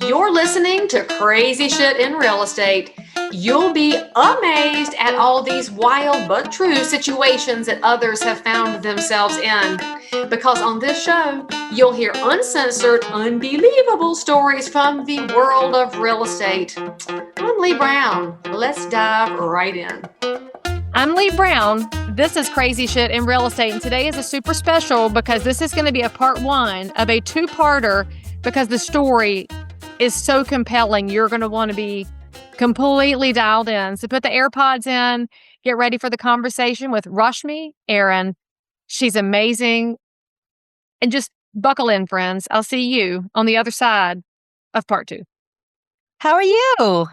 You're listening to Crazy Shit in Real Estate. You'll be amazed at all these wild but true situations that others have found themselves in. Because on this show, you'll hear uncensored, unbelievable stories from the world of real estate. I'm Leigh Brown. Let's dive right in. I'm Leigh Brown. This is Crazy Shit in Real Estate, and today is a super special because this is going to be a part one of a two-parter because the story is so compelling. You're going to want to be completely dialed in. So put the AirPods in, get ready for the conversation with Rashmi Airan. She's amazing. And just buckle in, friends. I'll see you on the other side of part two. How are you?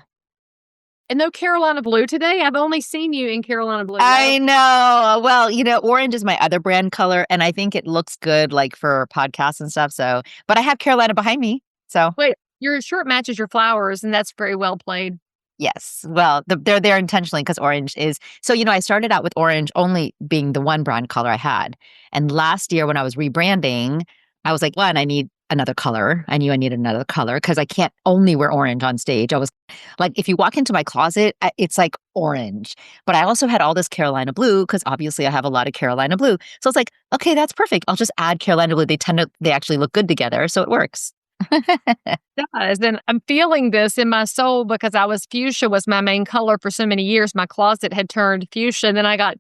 And no Carolina Blue today. I've only seen you in Carolina Blue. I know. Well, orange is my other brand color, and I think it looks good like for podcasts and stuff. So, but I have Carolina behind me. So wait, your shirt matches your flowers, and that's very well played. yes. Well, they're there intentionally because orange is. So, I started out with orange only being the one brand color I had. And last year when I was rebranding, I was like, one, I need another color. I knew I needed another color because I can't only wear orange on stage. I was like, if you walk into my closet, it's like orange. But I also had all this Carolina blue because obviously I have a lot of Carolina blue. So it's like, okay, that's perfect. I'll just add Carolina blue. They actually look good together. So it works. It does. And I'm feeling this in my soul because fuchsia was my main color for so many years. My closet had turned fuchsia, and then I got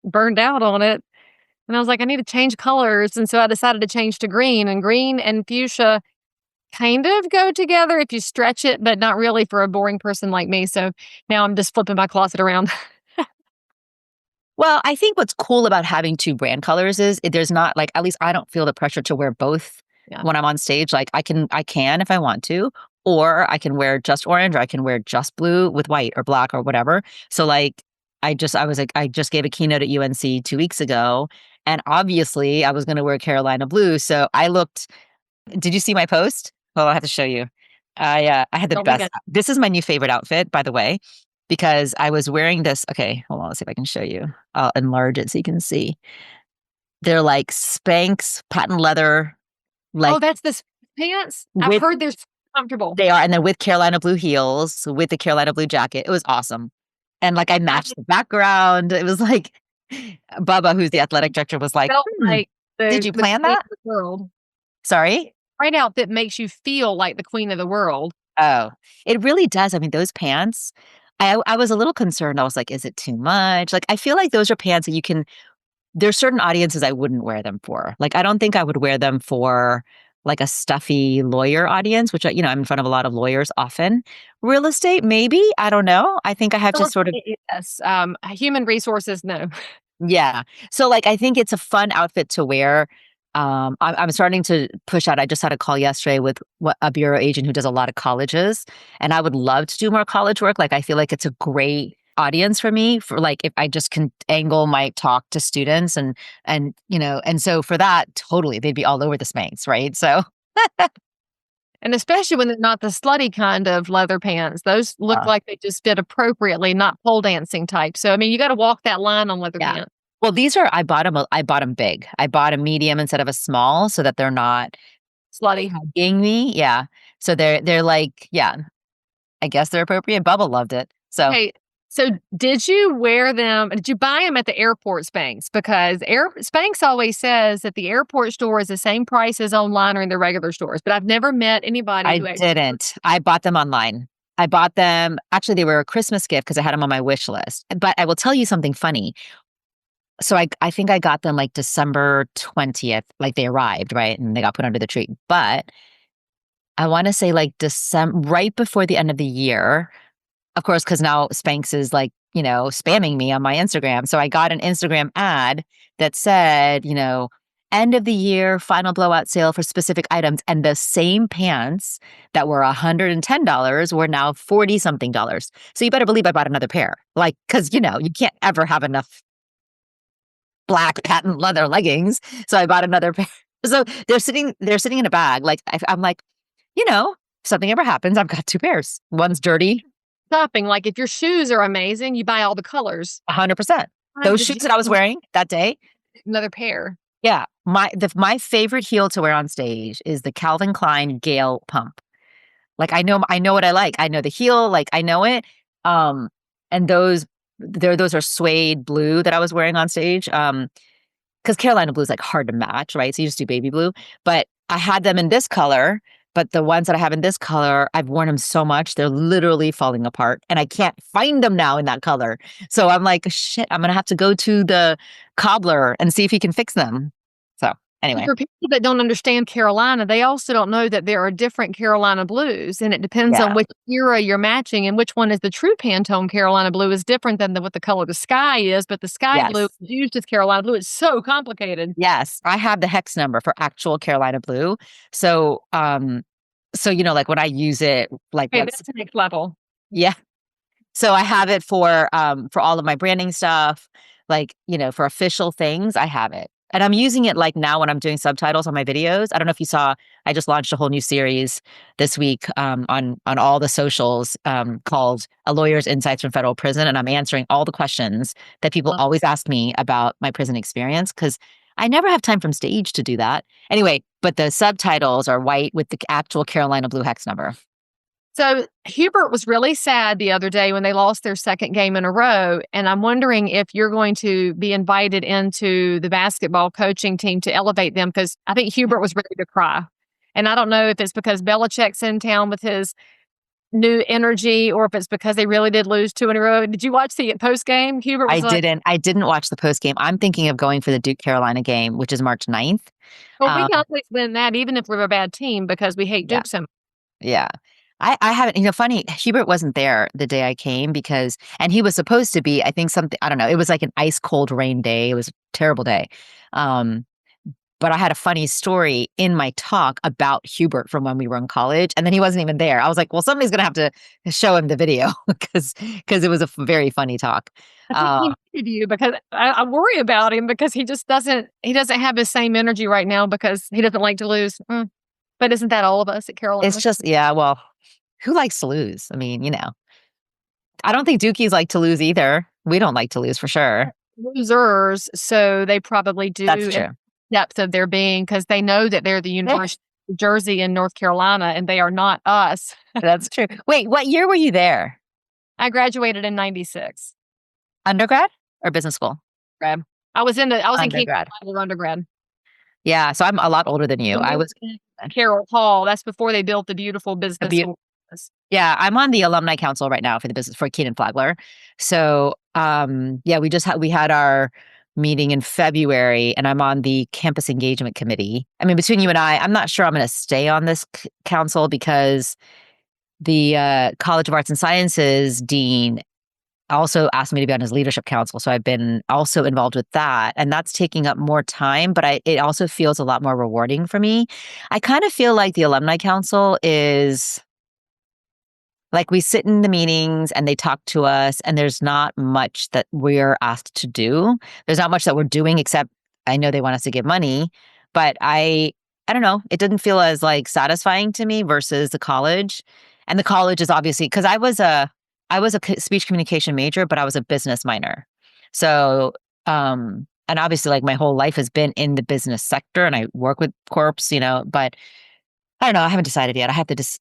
burned out on it. And I was like, I need to change colors. And so I decided to change to green. And green and fuchsia kind of go together if you stretch it, but not really for a boring person like me. So now I'm just flipping my closet around. Well, I think what's cool about having two brand colors is there's not like, at least I don't feel the pressure to wear both when I'm on stage. Like I can if I want to, or I can wear just orange, or I can wear just blue with white or black or whatever. So like, I just gave a keynote at UNC 2 weeks ago, and obviously I was going to wear Carolina blue. So did you see my post? Well, I have to show you. I had the best. This is my new favorite outfit, by the way, because I was wearing this. Okay, hold on. Let's see if I can show you. I'll enlarge it so you can see. They're like Spanx patent leather. Like, oh, that's the pants? I've heard they're comfortable. They are. And then with Carolina blue heels, with the Carolina blue jacket. It was awesome. And like I matched the background. It was like Bubba, who's the athletic director, was like, did you plan that? World. Sorry? Right outfit makes you feel like the queen of the world. Oh, it really does. I mean, those pants, I was a little concerned. I was like, is it too much? Like, I feel like those are pants that there's certain audiences I wouldn't wear them for. Like, I don't think I would wear them for like a stuffy lawyer audience, which, I'm in front of a lot of lawyers often. Real estate, maybe. I don't know. I think I have to sort of. Yes. Human resources, no. Yeah. So like, I think it's a fun outfit to wear. I'm starting to push out. I just had a call yesterday with a bureau agent who does a lot of colleges, and I would love to do more college work. Like, I feel like it's a great audience for me for like, if I just can angle my talk to students and so for that, totally, they'd be all over the Spanx, right? So. And especially when they're not the slutty kind of leather pants. Those look like they just fit appropriately, not pole dancing type. So, I mean, you got to walk that line on leather pants. Well, I bought them big. I bought a medium instead of a small so that they're not slutty hugging me. Yeah. So they're like, yeah, I guess they're appropriate. Bubba loved it. So. Hey, so did you wear them? Did you buy them at the airport Spanx? Because Spanx always says that the airport store is the same price as online or in the regular stores. But I've never met anybody. I didn't. I bought them online. I bought them. Actually, they were a Christmas gift because I had them on my wish list. But I will tell you something funny. So I think I got them like December 20th, like they arrived, right? And they got put under the tree. But I want to say like right before the end of the year. Of course, because now Spanx is like, spamming me on my Instagram. So I got an Instagram ad that said, end of the year, final blowout sale for specific items. And the same pants that were $110 were now $40-something. So you better believe I bought another pair. Like, because, you can't ever have enough black patent leather leggings. So I bought another pair. So they're sitting in a bag. Like, I'm like, if something ever happens, I've got two pairs. One's dirty. Shopping, like if your shoes are amazing, you buy all the colors. 100%. Those shoes that I was wearing that day. Another pair. Yeah. My favorite heel to wear on stage is the Calvin Klein Gale Pump. Like I know what I like. I know the heel, like I know it. And those are suede blue that I was wearing on stage. Because Carolina blue is like hard to match, right? So you just do baby blue. But I had them in this color, but the ones that I have in this color, I've worn them so much, they're literally falling apart. And I can't find them now in that color. So I'm like, shit, I'm gonna have to go to the cobbler and see if he can fix them. So anyway. For people that don't understand Carolina, they also don't know that there are different Carolina blues, and it depends on Yeah. which era you're matching and which one is the true Pantone Carolina blue is different than what the color of the sky is, but the sky blue Yes. is used as Carolina blue. It's so complicated. Yes. I have the hex number for actual Carolina blue. So like when I use it, like Okay, let's that's the next level. yeah. So I have it for all of my branding stuff, like, for official things, I have it. And I'm using it like now when I'm doing subtitles on my videos. I don't know if you saw, I just launched a whole new series this week on all the socials called A Lawyer's Insights from Federal Prison. And I'm answering all the questions that people always ask me about my prison experience because I never have time from stage to do that. Anyway, but the subtitles are white with the actual Carolina blue hex number. So Hubert was really sad the other day when they lost their second game in a row. And I'm wondering if you're going to be invited into the basketball coaching team to elevate them, because I think Hubert was ready to cry. And I don't know if it's because Belichick's in town with his new energy or if it's because they really did lose two in a row. Did you watch the post game? Hubert was I didn't watch the post game. I'm thinking of going for the Duke Carolina game, which is March 9th. well, we can always win that, even if we're a bad team, because we hate Yeah. Duke so much. Yeah. I haven't, funny, Hubert wasn't there the day I came and he was supposed to be, I think I don't know, it was like an ice cold rain day. It was a terrible day. But I had a funny story in my talk about Hubert from when we were in college, and then he wasn't even there. I was like, well, somebody's going to have to show him the video because it was a very funny talk. I think he needed you because I worry about him because he doesn't have his same energy right now because he doesn't like to lose. But isn't that all of us at Carolina? It's just, yeah, well, who likes to lose? I mean, I don't think Dukies like to lose either. We don't like to lose for sure. Losers, so they probably do. That's true. Depth of their being because they know that they're the University of Jersey and North Carolina and they are not us. That's true. Wait, what year were you there? I graduated in 96. Undergrad or business school? I was in undergrad. Undergrad. Yeah, so I'm a lot older than you. I was Carroll Hall. That's before they built the beautiful business school. Yeah, I'm on the alumni council right now for Keenan Flagler. So, yeah, we had our meeting in February, and I'm on the campus engagement committee. I mean, between you and I'm not sure I'm going to stay on this council because the College of Arts and Sciences dean also asked me to be on his leadership council. So I've been also involved with that, and that's taking up more time, but it also feels a lot more rewarding for me. I kind of feel like the alumni council is like we sit in the meetings and they talk to us, and there's not much that we're asked to do. There's not much that we're doing, except I know they want us to give money, but I don't know. It didn't feel as like satisfying to me versus the college. And the college is obviously because I was a speech communication major, but I was a business minor. So, and obviously like my whole life has been in the business sector and I work with corps, but I don't know. I haven't decided yet. I have to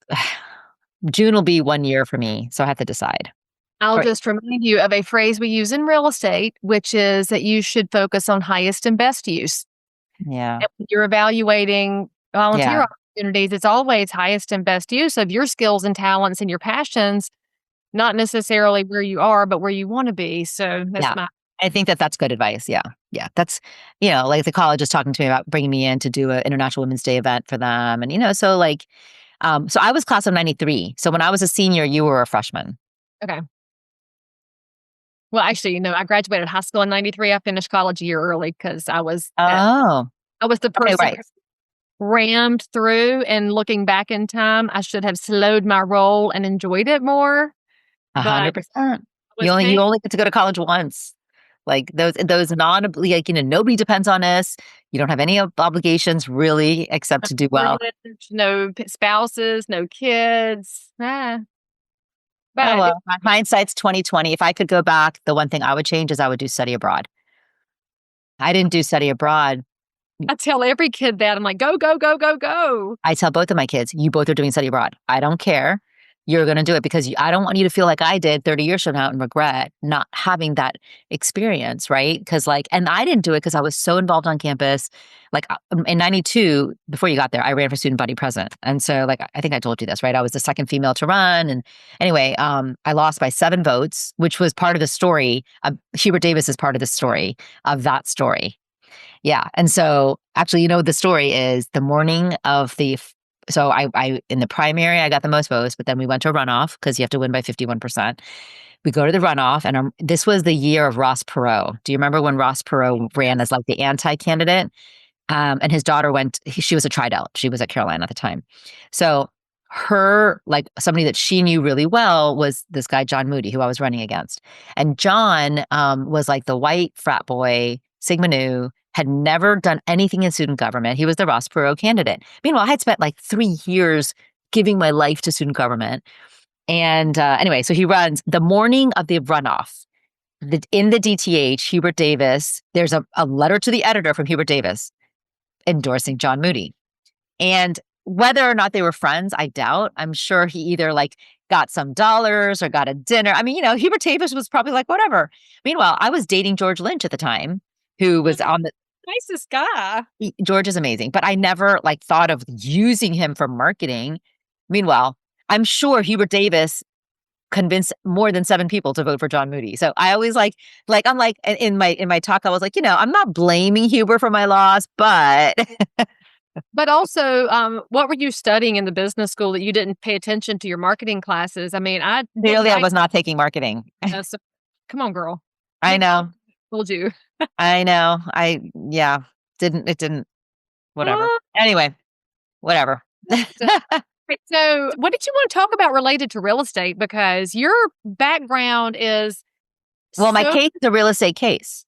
June will be 1 year for me, so I have to decide. I'll just remind you of a phrase we use in real estate, which is that you should focus on highest and best use. Yeah. And when you're evaluating volunteer opportunities, it's always highest and best use of your skills and talents and your passions, not necessarily where you are, but where you want to be. So that's I think that's good advice. Yeah. Yeah. That's, like the college is talking to me about bringing me in to do an International Women's Day event for them. And, so like, so I was class of 93. So when I was a senior, you were a freshman. Okay. Well, actually, I graduated high school in 93. I finished college a year early because I was the person rammed through, and looking back in time, I should have slowed my roll and enjoyed it more. 100%. You only get to go to college once. Like those like, nobody depends on us. You don't have any obligations really, except to do well. No spouses, no kids. But well, hindsight's 2020. If I could go back, the one thing I would change is I would do study abroad. I didn't do study abroad I tell every kid that. I'm like, go, go, go, go, go. I tell both of my kids, you both are doing study abroad. I don't care. You're going to do it because I don't want you to feel like I did 30 years from now and regret not having that experience, right? Because and I didn't do it because I was so involved on campus. In 92, before you got there, I ran for student body president. And so I think I told you this, right? I was the second female to run. And anyway, I lost by 7 votes, which was part of the story. Hubert Davis is part of the story of that story. Yeah. And so actually, the story is the morning of so I in the primary, I got the most votes, but then we went to a runoff because you have to win by 51%. We go to the runoff, and this was the year of Ross Perot. Do you remember when Ross Perot ran as the anti-candidate? And his daughter she was a Tridel. She was at Carolina at the time. So her, somebody that she knew really well was this guy, John Moody, who I was running against. And John was the white frat boy, Sigma Nu, had never done anything in student government. He was the Ross Perot candidate. Meanwhile, I had spent 3 years giving my life to student government. And anyway, so he runs the morning of the runoff. In the DTH, Hubert Davis, there's a letter to the editor from Hubert Davis endorsing John Moody. And whether or not they were friends, I doubt. I'm sure he either got some dollars or got a dinner. I mean, Hubert Davis was probably whatever. Meanwhile, I was dating George Lynch at the time, who was on the nicest guy. George is amazing, but I never thought of using him for marketing. Meanwhile, I'm sure Hubert Davis convinced more than 7 people to vote for John Moody. So I always I'm in my talk, I was I'm not blaming Hubert for my loss, but But also, what were you studying in the business school that you didn't pay attention to your marketing classes? I mean, I was not taking marketing. So, come on, girl. I know. Told you. I know. Didn't, whatever. Anyway, whatever. So what did you want to talk about related to real estate? Because your background is my case is a real estate case.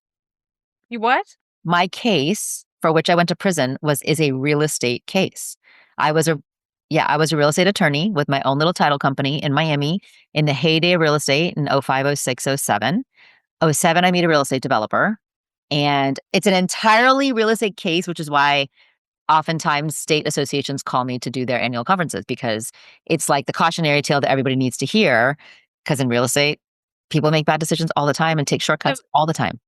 You what? My case for which I went to prison is a real estate case. I was a real estate attorney with my own little title company in Miami in the heyday of real estate in 05, 06, 07. 07, I meet a real estate developer, and it's an entirely real estate case, which is why oftentimes state associations call me to do their annual conferences, because it's the cautionary tale that everybody needs to hear. Because in real estate, people make bad decisions all the time and take shortcuts all the time.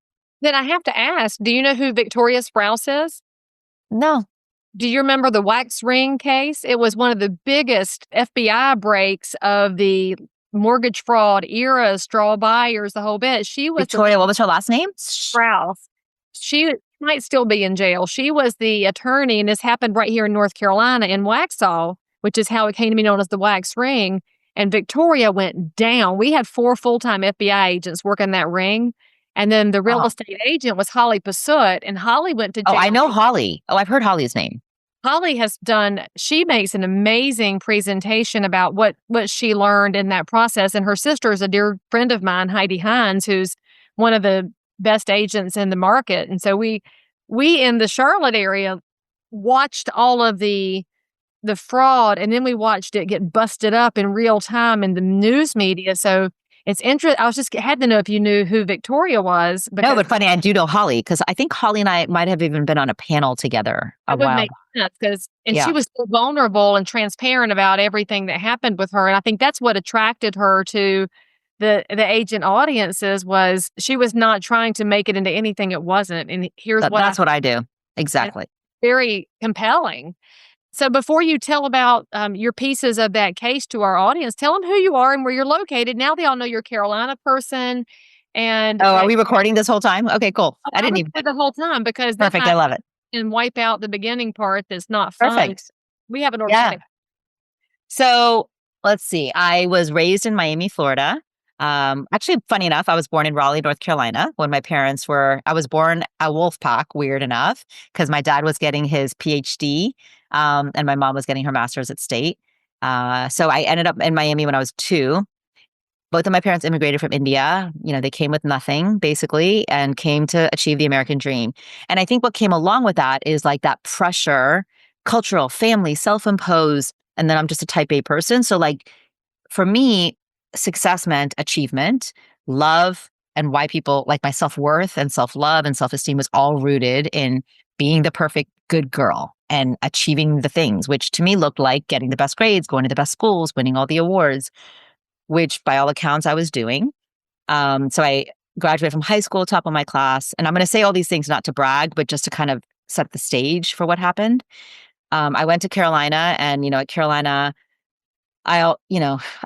Then I have to ask, do you know who Victoria Sprouse is? No. Do you remember the wax ring case? It was one of the biggest FBI breaks of the mortgage fraud era, straw buyers, the whole bit. She was Victoria, what was her last name? Sprouse. She might still be in jail. She was the attorney, and this happened right here in North Carolina in Waxhaw, which is how it came to be known as the wax ring. And Victoria went down. We had 4 full-time FBI agents working that ring. And then the real estate agent was Holly Pasut, and Holly went to jail. Oh, I know Holly. Oh, I've heard Holly's name. Holly she makes an amazing presentation about what she learned in that process. And her sister is a dear friend of mine, Heidi Hines, who's one of the best agents in the market. And so we in the Charlotte area watched all of the fraud, and then we watched it get busted up in real time in the news media. So it's interesting. I was just had to know if you knew who Victoria was. No, but funny, I do know Holly, because I think Holly and I might have even been on a panel together a while. Make sense, she was so vulnerable and transparent about everything that happened with her, and I think that's what attracted her to the agent audiences. Was she was not trying to make it into anything it wasn't. And that's what I do. Exactly. Very compelling. So before you tell about your pieces of that case to our audience, tell them who you are and where you're located. Now they all know you're a Carolina person. And are we recording this whole time? Okay, cool. I didn't even the whole time, because perfect. I love it. And wipe out the beginning part that's not fun. Perfect. We have an organic. Yeah. So let's see. I was raised in Miami, Florida. Actually, funny enough, I was born in Raleigh, North Carolina, when my parents I was born a wolf pack, weird enough, because my dad was getting his PhD, and my mom was getting her master's at State. So I ended up in Miami when I was 2. Both of my parents immigrated from India. They came with nothing, basically, and came to achieve the American dream. And I think what came along with that is that pressure, cultural, family, self-imposed, and then I'm just a type A person. So for me, success meant achievement, love, and why people my self-worth and self-love and self-esteem was all rooted in being the perfect good girl and achieving the things, which to me looked like getting the best grades, going to the best schools, winning all the awards, which by all accounts I was doing. So I graduated from high school, top of my class. And I'm going to say all these things not to brag, but just to kind of set the stage for what happened. I went to Carolina, and, at Carolina, I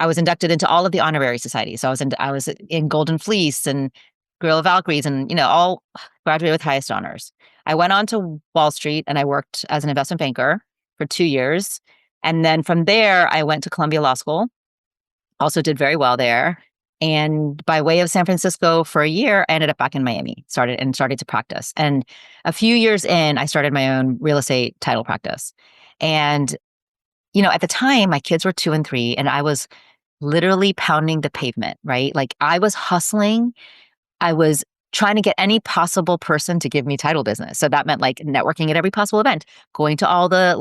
was inducted into all of the honorary societies. So I was in Golden Fleece and Grill of Valkyries, and, all graduated with highest honors. I went on to Wall Street and I worked as an investment banker for 2 years. And then from there, I went to Columbia Law School, also did very well there. And by way of San Francisco for a year, I ended up back in Miami, started to practice. And a few years in, I started my own real estate title practice. And, at the time, my kids were 2 and 3, and I was literally pounding the pavement, right? Like, I was hustling. I was trying to get any possible person to give me title business. So that meant like networking at every possible event, going to all the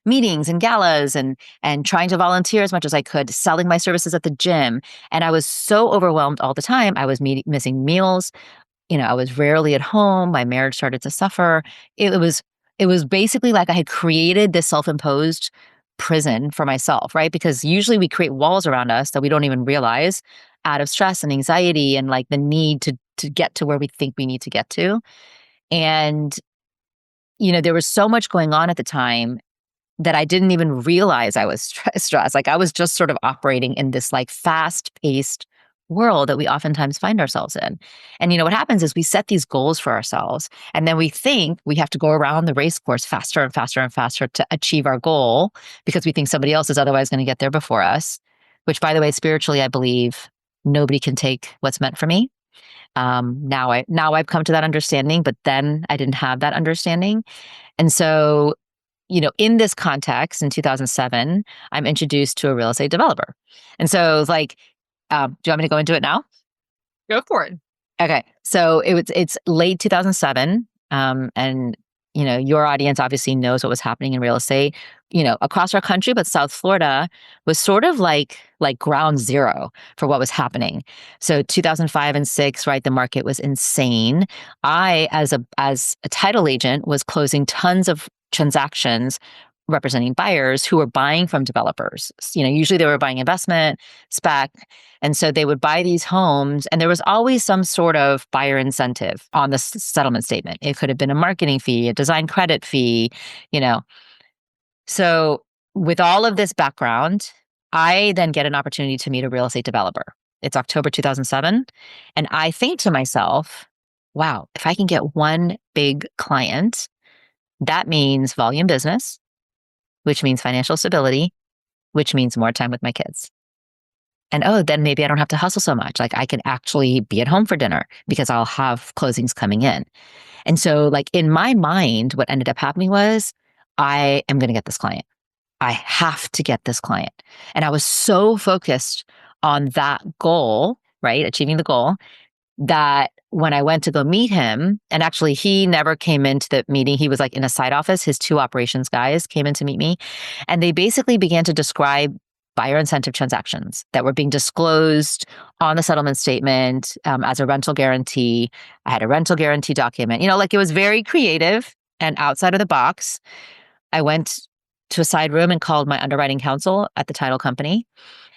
meetings and galas, and trying to volunteer as much as I could, selling my services at the gym. And I was so overwhelmed all the time. I was missing meals. I was rarely at home. My marriage started to suffer. It was basically like I had created this self-imposed prison for myself, right? Because usually we create walls around us that we don't even realize, out of stress and anxiety and like the need to get to where we think we need to get to. And there was so much going on at the time that I didn't even realize I was stressed. Like, I was just sort of operating in this like fast-paced world that we oftentimes find ourselves in. And what happens is we set these goals for ourselves, and then we think we have to go around the race course faster and faster and faster to achieve our goal, because we think somebody else is otherwise going to get there before us, which, by the way, spiritually, I believe nobody can take what's meant for me. Now I've come to that understanding, but then I didn't have that understanding. And so, in this context, in 2007, I'm introduced to a real estate developer. And so it's like, do you want me to go into it now? Go for it. Okay. So it's late 2007. And, your audience obviously knows what was happening in real estate, across our country, but South Florida was sort of like ground zero for what was happening. So 2005 and 6, right? The market was insane. I, as a title agent, was closing tons of transactions representing buyers who were buying from developers. Usually they were buying investment, spec. And so they would buy these homes, and there was always some sort of buyer incentive on the settlement statement. It could have been a marketing fee, a design credit fee, So with all of this background, I then get an opportunity to meet a real estate developer. It's October 2007. And I think to myself, wow, if I can get one big client, that means volume business, which means financial stability, which means more time with my kids. And then maybe I don't have to hustle so much. Like, I can actually be at home for dinner because I'll have closings coming in. And so, like, in my mind, what ended up happening was, I am going to get this client. I have to get this client. And I was so focused on that goal, right? Achieving the goal, that when I went to go meet him, and actually he never came into the meeting. He was like in a side office. His 2 operations guys came in to meet me, and they basically began to describe buyer incentive transactions that were being disclosed on the settlement statement as a rental guarantee. I had a rental guarantee document, it was very creative and outside of the box. I went to a side room and called my underwriting counsel at the title company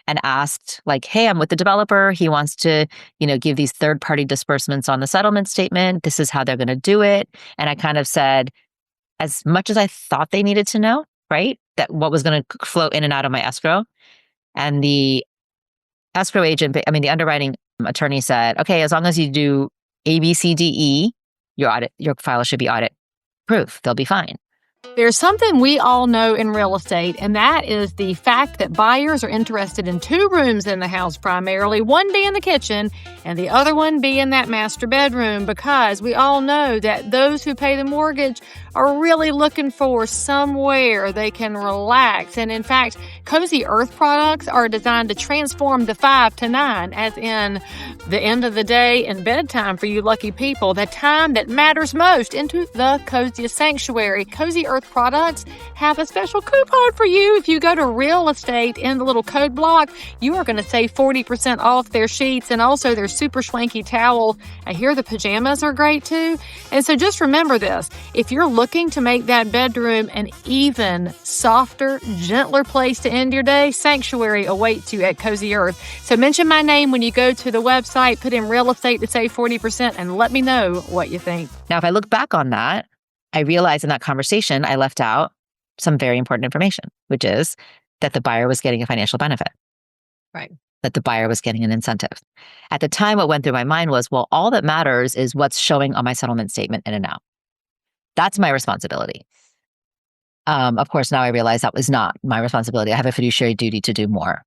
and asked, like, hey, I'm with the developer. He wants to, give these third-party disbursements on the settlement statement. This is how they're going to do it. And I kind of said, as much as I thought they needed to know, right, that what was going to flow in and out of my escrow. And the escrow agent, the underwriting attorney said, okay, as long as you do A, B, C, D, E, your file should be audit proof. They'll be fine. There's something we all know in real estate, and that is the fact that buyers are interested in 2 rooms in the house primarily, one being the kitchen and the other one being that master bedroom, because we all know that those who pay the mortgage are really looking for somewhere they can relax. And in fact, Cozy Earth products are designed to transform the 5 to 9, as in the end of the day and bedtime for you lucky people, the time that matters most, into the coziest sanctuary. Cozy Earth products have a special coupon for you. If you go to real estate in the little code block, you are going to save 40% off their sheets and also their super swanky towel. I hear the pajamas are great too. And so just remember this: if you're looking to make that bedroom an even softer, gentler place to end your day, sanctuary awaits you at Cozy Earth. So mention my name when you go to the website, put in real estate to save 40%, and let me know what you think. Now, if I look back on that, I realized in that conversation, I left out some very important information, which is that the buyer was getting a financial benefit. Right. That the buyer was getting an incentive. At the time, what went through my mind was, well, all that matters is what's showing on my settlement statement in and out. That's my responsibility. Of course, now I realize that was not my responsibility. I have a fiduciary duty to do more.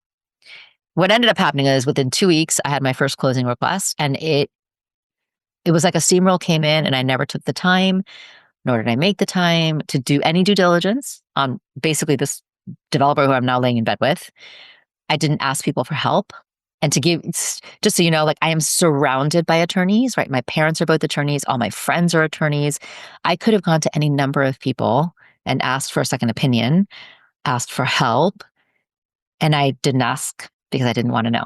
What ended up happening is within 2 weeks, I had my first closing request, and it was like a steamroll came in, and I never took the time, nor did I make the time to do any due diligence on basically this developer who I'm now laying in bed with. I didn't ask people for help. And to give, just so you know, like, I am surrounded by attorneys, right? My parents are both attorneys. All my friends are attorneys. I could have gone to any number of people and asked for a second opinion, asked for help. And I didn't ask because I didn't want to know,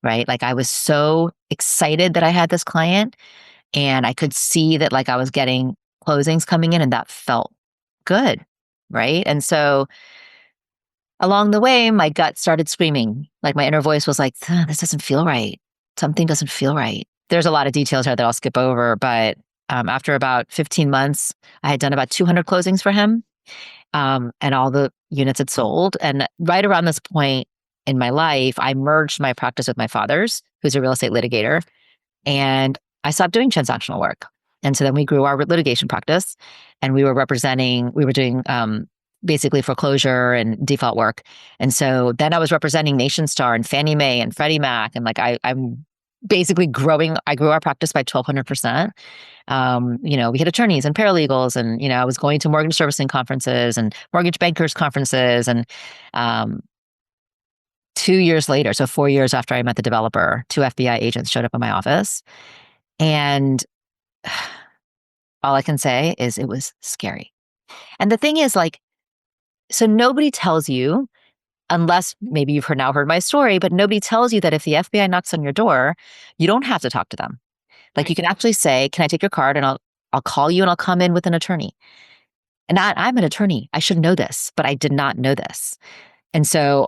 right? Like, I was so excited that I had this client, and I could see that, like, I was getting closings coming in, and that felt good, right? And so along the way, my gut started screaming. Like, my inner voice was like, this doesn't feel right. Something doesn't feel right. There's a lot of details here that I'll skip over, but after about 15 months, I had done about 200 closings for him, and all the units had sold. And right around this point in my life, I merged my practice with my father's, who's a real estate litigator, and I stopped doing transactional work. And so then we grew our litigation practice, and we were doing basically foreclosure and default work. And so then I was representing NationStar and Fannie Mae and Freddie Mac. And like, I'm basically I grew our practice by 1,200%. We had attorneys and paralegals, and, I was going to mortgage servicing conferences and mortgage bankers conferences. And 2 years later, so 4 years after I met the developer, 2 FBI agents showed up in my office. And all I can say is it was scary. And the thing is, like, so nobody tells you, unless maybe you've now heard my story, but nobody tells you that if the FBI knocks on your door, you don't have to talk to them. Like, you can actually say, can I take your card? And I'll call you, and I'll come in with an attorney. And I'm an attorney. I should know this, but I did not know this. And so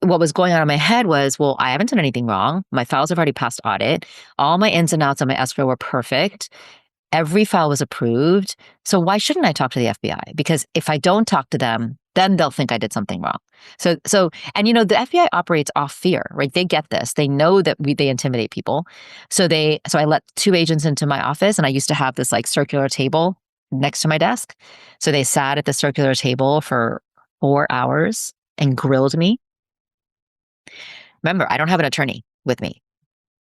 what was going on in my head was, well, I haven't done anything wrong. My files have already passed audit. All my ins and outs on my escrow were perfect. Every file was approved. So why shouldn't I talk to the FBI? Because if I don't talk to them, then they'll think I did something wrong. So, and the FBI operates off fear, right? They get this. They know that they intimidate people. So I let 2 agents into my office, and I used to have this like circular table next to my desk. So they sat at the circular table for 4 hours and grilled me. Remember, I don't have an attorney with me.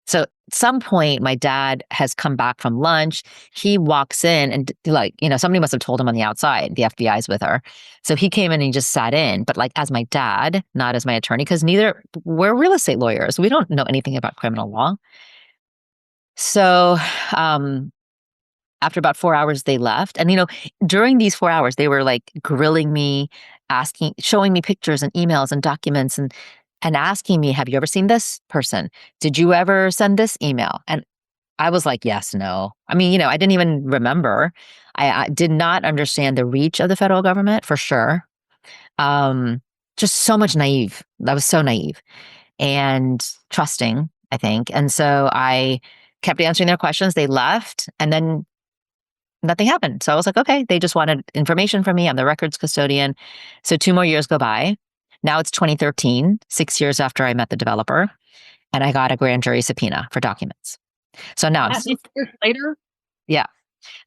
So at some point, my dad has come back from lunch. He walks in, and somebody must have told him on the outside, the FBI's with her. So he came in and he just sat in, but like as my dad, not as my attorney, because we're real estate lawyers. We don't know anything about criminal law. So after about 4 hours, they left. And, during these 4 hours, they were like grilling me, showing me pictures and emails and documents, and asking me, have you ever seen this person? Did you ever send this email? And I was like, yes, no. I mean, I didn't even remember. I did not understand the reach of the federal government, for sure. Just so much naive. I was so naive and trusting, I think. And so I kept answering their questions. They left, and then nothing happened. So I was like, okay, they just wanted information from me. I'm the records custodian. So 2 more years go by. Now it's 2013, 6 years after I met the developer, and I got a grand jury subpoena for documents. So now 6 years later? Yeah.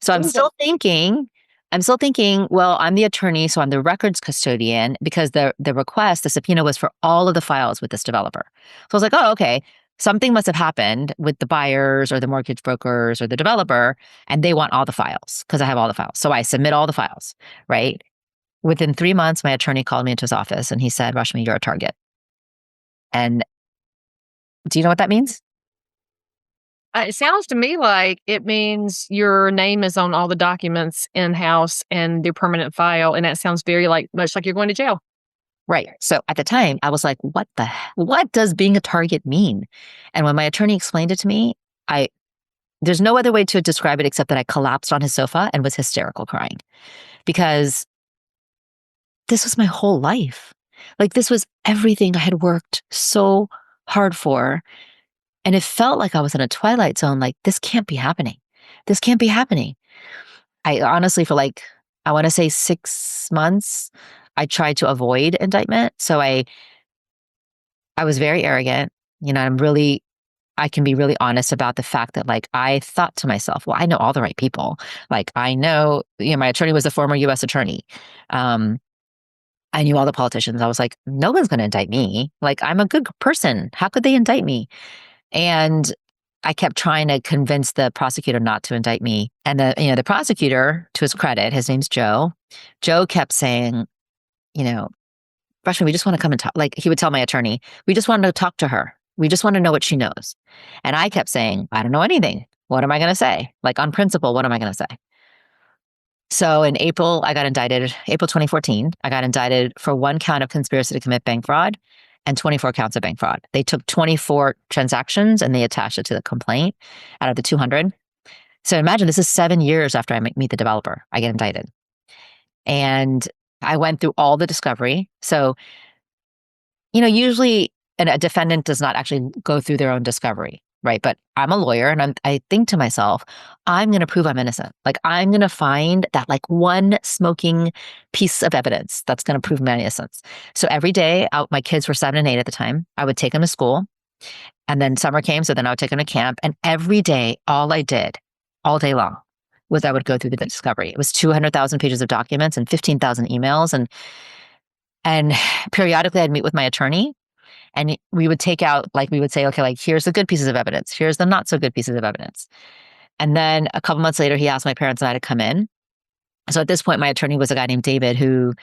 So I'm still thinking, well, I'm the attorney, so I'm the records custodian, because the subpoena was for all of the files with this developer. So I was like, oh, okay. Something must have happened with the buyers or the mortgage brokers or the developer, and they want all the files because I have all the files. So I submit all the files, right? Within 3 months, my attorney called me into his office and he said, Rashmi, you're a target. And do you know what that means? It sounds to me like it means your name is on all the documents in-house and your permanent file, and that sounds very much like you're going to jail. Right. So at the time, I was like, what does being a target mean? And when my attorney explained it to me, there's no other way to describe it except that I collapsed on his sofa and was hysterical crying because this was my whole life. Like this was everything I had worked so hard for. And it felt like I was in a twilight zone. Like, this can't be happening. This can't be happening. I honestly feel like, I want to say 6 months, I tried to avoid indictment. So I was very arrogant. I can be really honest about the fact that like, I thought to myself, well, I know all the right people. Like I know, my attorney was a former US attorney. I knew all the politicians. I was like, no one's going to indict me. Like, I'm a good person. How could they indict me? And I kept trying to convince the prosecutor not to indict me. And the prosecutor, to his credit, his name's Joe. Joe kept saying, Rashmi, we just want to come and talk. Like he would tell my attorney, we just want to talk to her. We just want to know what she knows. And I kept saying, I don't know anything. What am I going to say? Like on principle, what am I going to say? So in April 2014, I got indicted for 1 count of conspiracy to commit bank fraud and 24 counts of bank fraud. They took 24 transactions and they attached it to the complaint out of the 200. So imagine this is 7 years after I meet the developer, I get indicted. And I went through all the discovery. So, usually a defendant does not actually go through their own discovery, right? But I'm a lawyer and I think to myself, I'm going to prove I'm innocent. Like I'm going to find that like one smoking piece of evidence that's going to prove my innocence. So every day, my kids were 7 and 8 at the time, I would take them to school. And then summer came, so then I would take them to camp. And every day, all I did all day long was I would go through the discovery. It was 200,000 pages of documents and 15,000 emails. And periodically I'd meet with my attorney and we would take out, like we would say, okay, like here's the good pieces of evidence. Here's the not so good pieces of evidence. And then a couple months later, he asked my parents and I to come in. So at this point, my attorney was a guy named David, who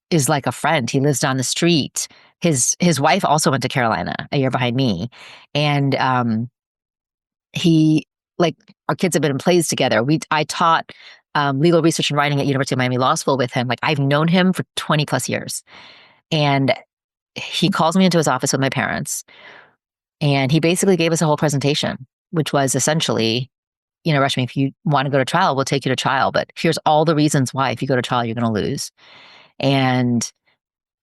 is like a friend. He lives down the street. His wife also went to Carolina a year behind me. And our kids have been in plays together. I taught legal research and writing at University of Miami Law School with him. Like I've known him for 20 plus years. And he calls me into his office with my parents. And he basically gave us a whole presentation, which was essentially, Rashmi, if you want to go to trial, we'll take you to trial. But here's all the reasons why if you go to trial, you're going to lose. And,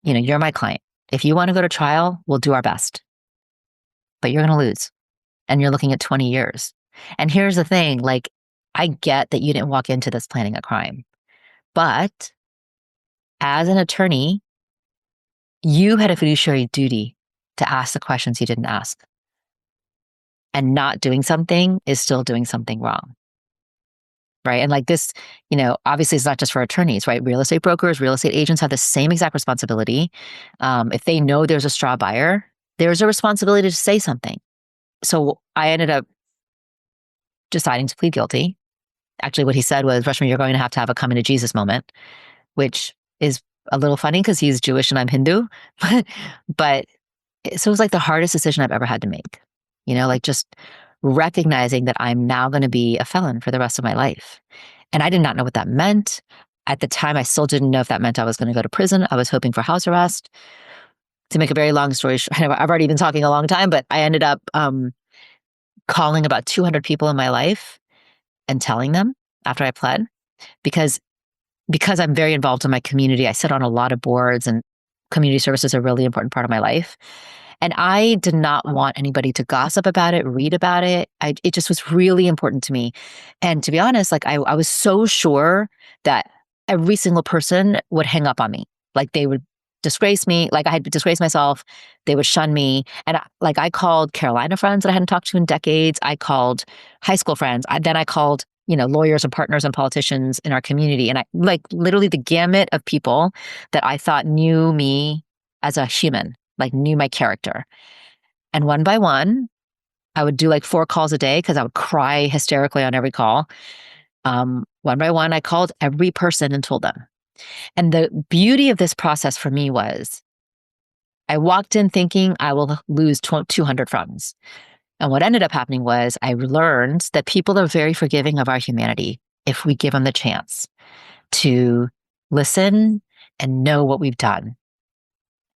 you're my client. If you want to go to trial, we'll do our best. But you're going to lose. And you're looking at 20 years. And here's the thing, like, I get that you didn't walk into this planning a crime. But as an attorney, you had a fiduciary duty to ask the questions you didn't ask. And not doing something is still doing something wrong. Right. And like this, obviously it's not just for attorneys, right? Real estate brokers, real estate agents have the same exact responsibility. If they know there's a straw buyer, there's a responsibility to say something. So I ended up deciding to plead guilty. Actually, what he said was, Rashmi, you're going to have a come into Jesus moment, which is a little funny because he's Jewish and I'm Hindu. But so it was like the hardest decision I've ever had to make, like just recognizing that I'm now going to be a felon for the rest of my life. And I did not know what that meant. At the time, I still didn't know if that meant I was going to go to prison. I was hoping for house arrest. To make a very long story short, I've already been talking a long time, but I ended up calling about 200 people in my life and telling them after I pled, because I'm very involved in my community. I sit on a lot of boards and community service is a really important part of my life. And I did not want anybody to gossip about it, read about it. It just was really important to me. And to be honest, like I was so sure that every single person would hang up on me. Like they would disgrace me. Like I had disgraced myself. They would shun me. And I called Carolina friends that I hadn't talked to in decades. I called high school friends. Then I called, lawyers and partners and politicians in our community. And I literally the gamut of people that I thought knew me as a human, like knew my character. And one by one, I would do like 4 calls a day because I would cry hysterically on every call. One by one, I called every person and told them. And the beauty of this process for me was I walked in thinking I will lose 200 friends. And what ended up happening was I learned that people are very forgiving of our humanity if we give them the chance to listen and know what we've done.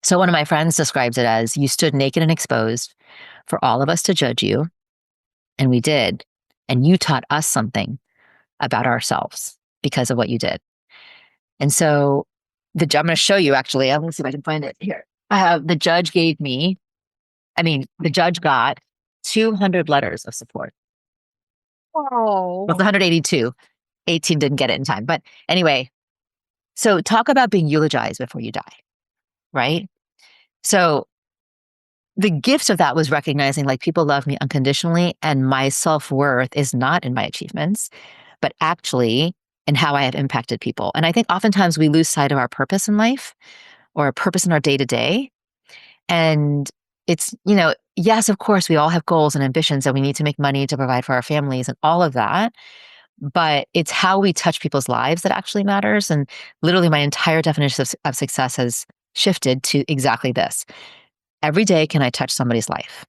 So one of my friends describes it as you stood naked and exposed for all of us to judge you. And we did. And you taught us something about ourselves because of what you did. And so I'm going to show you actually. Let me see if I can find it here. The judge got 200 letters of support. Oh. Well, it's 182. 18 didn't get it in time. But anyway, so talk about being eulogized before you die, right? So the gift of that was recognizing like people love me unconditionally and my self-worth is not in my achievements, but actually in how I have impacted people. And I think oftentimes we lose sight of our purpose in life or a purpose in our day-to-day. And it's, yes, of course, we all have goals and ambitions and we need to make money to provide for our families and all of that. But it's how we touch people's lives that actually matters. And literally my entire definition of success has shifted to exactly this. Every day, can I touch somebody's life?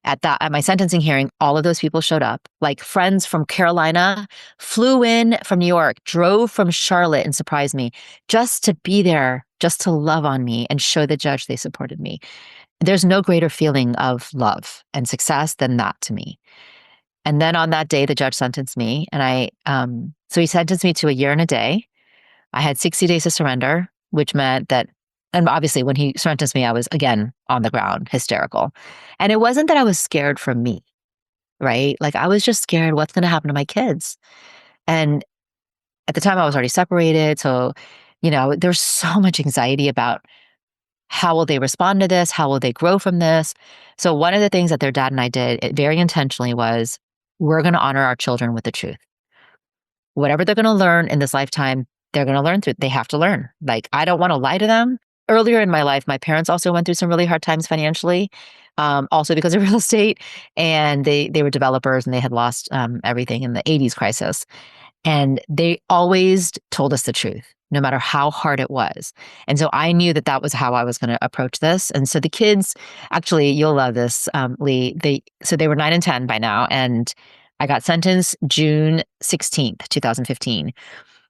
At my sentencing hearing, all of those people showed up, like friends from Carolina, flew in from New York, drove from Charlotte and surprised me just to be there, just to love on me and show the judge they supported me. There's no greater feeling of love and success than that to me. And then on that day, the judge sentenced me so he sentenced me to 1 year and a day. I had 60 days to surrender, which meant that, and obviously when he sentenced me, I was again on the ground, hysterical. And it wasn't that I was scared for me, right? Like I was just scared what's going to happen to my kids. And at the time I was already separated. So, there's so much anxiety about how will they respond to this? How will they grow from this? So one of the things that their dad and I did very intentionally was we're going to honor our children with the truth. Whatever they're going to learn in this lifetime, they're going to learn through. They have to learn. Like, I don't want to lie to them. Earlier in my life, my parents also went through some really hard times financially, also because of real estate. And they were developers and they had lost everything in the 80s crisis. And they always told us the truth, no matter how hard it was. And so I knew that that was how I was going to approach this. And so the kids, actually, you'll love this, Leigh. They were 9 and 10 by now. And I got sentenced June 16th, 2015.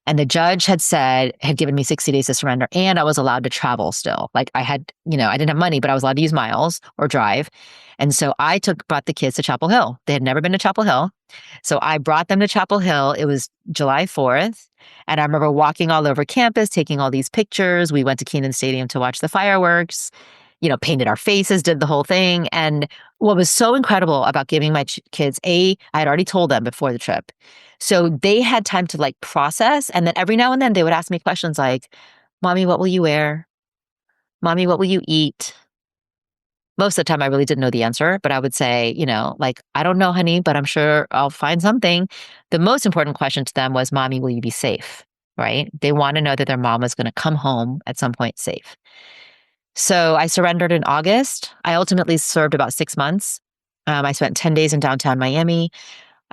And the judge had given me 60 days to surrender and I was allowed to travel still. Like I didn't have money, but I was allowed to use miles or drive. And so I brought the kids to Chapel Hill. They had never been to Chapel Hill. So I brought them to Chapel Hill. It was July 4th. And I remember walking all over campus, taking all these pictures. We went to Kenan Stadium to watch the fireworks, painted our faces, did the whole thing. And what was so incredible about giving my kids, I had already told them before the trip. So they had time to like process. And then every now and then they would ask me questions like, Mommy, what will you wear? Mommy, what will you eat? Most of the time I really didn't know the answer, but I would say, I don't know, honey, but I'm sure I'll find something. The most important question to them was, Mommy, will you be safe? Right? They want to know that their mom is going to come home at some point safe. So I surrendered in August. I ultimately served about 6 months. I spent 10 days in downtown Miami.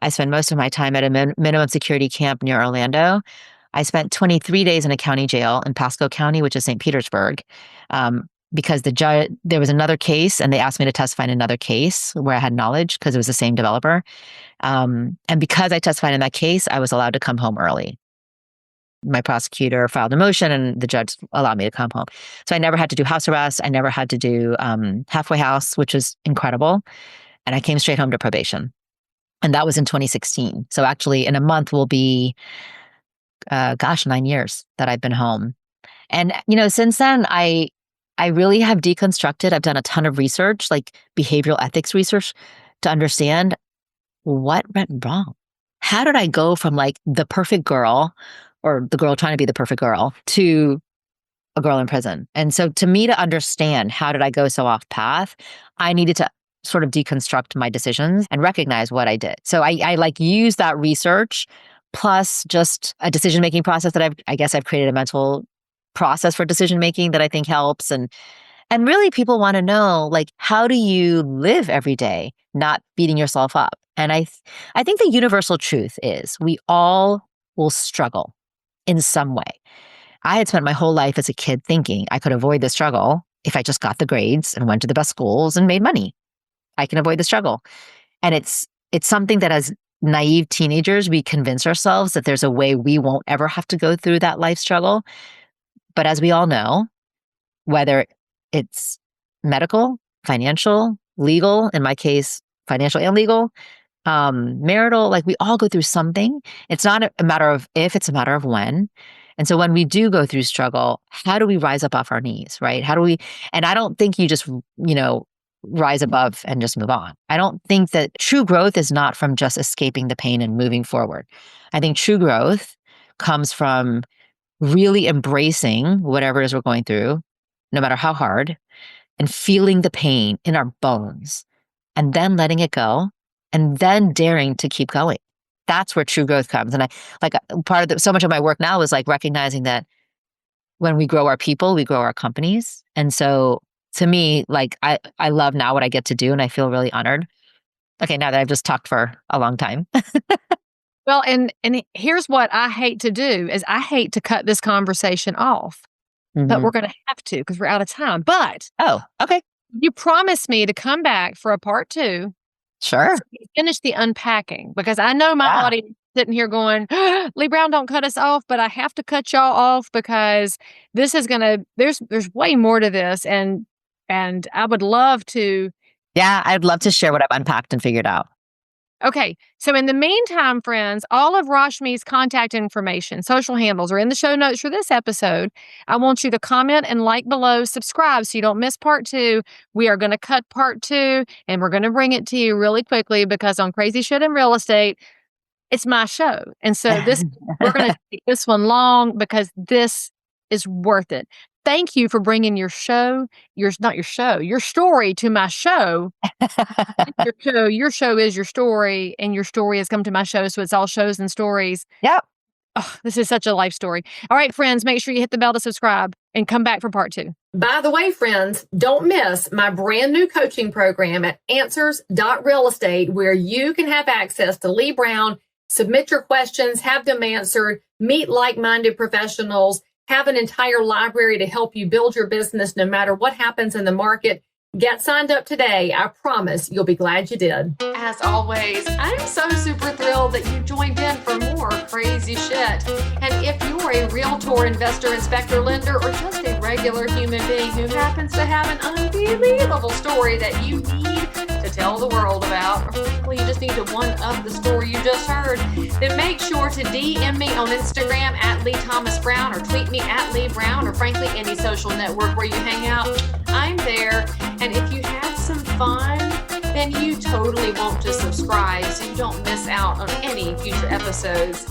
I spent most of my time at a minimum security camp near Orlando. I spent 23 days in a county jail in Pasco County, which is St. Petersburg, because there was another case and they asked me to testify in another case where I had knowledge because it was the same developer. And because I testified in that case, I was allowed to come home early. My prosecutor filed a motion and the judge allowed me to come home. So I never had to do house arrest. I never had to do halfway house, which was incredible. And I came straight home to probation. And that was in 2016. So actually in a month will be, 9 years that I've been home. And, since then I really have deconstructed. I've done a ton of research, like behavioral ethics research to understand what went wrong. How did I go from like the perfect girl or the girl trying to be the perfect girl to a girl in prison? And so to me to understand how did I go so off path, I needed to sort of deconstruct my decisions and recognize what I did. So I like use that research plus just a decision-making process that I've created a mental process for decision-making that I think helps. And And really people want to know, like, how do you live every day, not beating yourself up? And I think the universal truth is we all will struggle in some way. I had spent my whole life as a kid thinking I could avoid the struggle if I just got the grades and went to the best schools and made money. I can avoid the struggle. And it's something that as naive teenagers, we convince ourselves that there's a way we won't ever have to go through that life struggle. But as we all know, whether it's medical, financial, legal, in my case, financial and legal, marital, like we all go through something. It's not a matter of if, it's a matter of when. And so when we do go through struggle, how do we rise up off our knees, right? How do we, and I don't think you just, rise above and just move on. I don't think that true growth is not from just escaping the pain and moving forward. I think true growth comes from really embracing whatever it is we're going through, no matter how hard, and feeling the pain in our bones and then letting it go and then daring to keep going. That's where true growth comes. And so much of my work now is like recognizing that when we grow our people, we grow our companies. And so to me, like I love now what I get to do and I feel really honored. Okay, now that I've just talked for a long time. Well, and here's what I hate to do is I hate to cut this conversation off, but we're going to have to because we're out of time. But oh, okay. You promised me to come back for a part 2. Sure. So finish the unpacking because I know my audience sitting here going, Leigh Brown, don't cut us off, but I have to cut y'all off because this is there's way more to this. And I would love to. Yeah, I'd love to share what I've unpacked and figured out. Okay. So in the meantime, friends, all of Rashmi's contact information, social handles are in the show notes for this episode. I want you to comment and like below, subscribe so you don't miss part 2. We are going to cut part 2 and we're going to bring it to you really quickly because on Crazy Shit in Real Estate, it's my show. And so we're going to take this one long because this is worth it. Thank you for bringing your story to my show. Your show is your story, and your story has come to my show. So it's all shows and stories. Yep. Oh, this is such a life story. All right, friends, make sure you hit the bell to subscribe and come back for part 2. By the way, friends, don't miss my brand new coaching program at answers.realestate, where you can have access to Leigh Brown, submit your questions, have them answered, meet like-minded professionals, have an entire library to help you build your business no matter what happens in the market. Get signed up today. I promise you'll be glad you did. As always, I'm so super thrilled that you joined in for more crazy shit. And if you're a realtor, investor, inspector, lender, or just a regular human being who happens to have an unbelievable story that you need to tell the world about, or frankly, you just need to one-up the story you just heard, then make sure to DM me on Instagram at Leigh Thomas Brown or tweet me at Leigh Brown or frankly any social network where you hang out. I'm there. And if you had some fun, then you totally want to subscribe so you don't miss out on any future episodes.